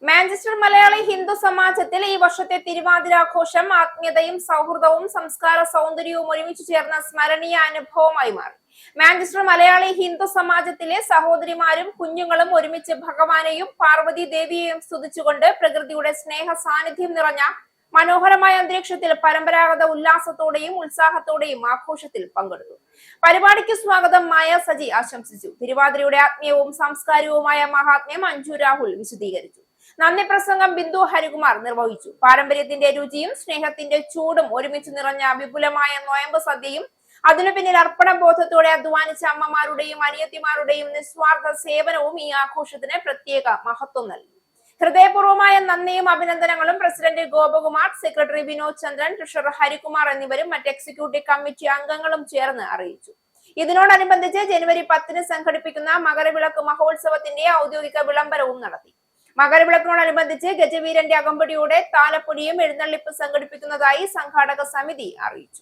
Manchester Malayali Hindu സമാജത്തിൽ ഈ വർഷത്തെ തിരുവാതിരാഘോഷം ആത്മീയതയും സൗഹൃദവും സംസ്കാര സൗന്ദര്യവും ഒരുമിച്ച് ചേർന്ന സ്മരണീയ അനുഭവമായി മാറി. മാഞ്ചസ്റ്റർ മലയാളി ഹിന്ദു സമാജത്തിലെ സഹോദരിമാരും കുഞ്ഞുങ്ങളും ഒരുമിച്ച് ഭഗവാനെയും പാർവതി ദേവിയെയും സ്തുതിച്ചുകൊണ്ട് പ്രകൃതിയുടെ സ്നേഹ സാന്നിധ്യം നിറഞ്ഞ മനോഹരമായ അന്തരീക്ഷത്തിൽ പരമ്പരാഗത ഉല്ലാസത്തോടെയും ഉത്സാഹത്തോടെയും ആഘോഷത്തിൽ പങ്കെടുത്തു. പരിപാടിക്ക് സ്വാഗതം മായ സജി ആശംസിച്ചു. തിരുവാതിരയുടെ ആത്മീയവും സാംസ്കാരികവുമായ മഹാത്മ്യം അഞ്ജു രാഹുൽ വിശദീകരിച്ചു. നന്ദി പ്രസംഗം ബിന്ദു ഹരികുമാർ നിർവഹിച്ചു. പാരമ്പര്യത്തിന്റെ രുചിയും സ്നേഹത്തിന്റെ ചൂടും ഒരുമിച്ച് നിറഞ്ഞ വിപുലമായ നോയമ്പ് സദ്യയും അതിനു പിന്നിൽ അർപ്പണബോധത്തോടെ അധ്വാനിച്ച അമ്മമാരുടെയും അനിയത്തിമാരുടെയും നിസ്വാർത്ഥ സേവനവും ഈ ആഘോഷത്തിന് പ്രത്യേക മഹത്വം നൽകി. ഹൃദയപൂർവ്വമായ നന്ദിയും അഭിനന്ദനങ്ങളും പ്രസിഡന്റ് ഗോപകുമാർ, സെക്രട്ടറി വിനോദ് ചന്ദ്രൻ, ട്രഷറർ ഹരികുമാർ എന്നിവരും മറ്റ് എക്സിക്യൂട്ടീവ് കമ്മിറ്റി അംഗങ്ങളും ചേർന്ന് അറിയിച്ചു. ഇതിനോടനുബന്ധിച്ച് ജനുവരി 10 സംഘടിപ്പിക്കുന്ന മകരവിളക്ക് മഹോത്സവത്തിന്റെ ഔദ്യോഗിക വിളംബരവും നടത്തി. മകരവിളക്കിനോടനുബന്ധിച്ച് ഗജവീരന്റെ അകമ്പടിയോടെ താലപ്പൊലിയും എഴുന്നള്ളിപ്പ് സംഘടിപ്പിക്കുന്നതായി സംഘാടക സമിതി അറിയിച്ചു.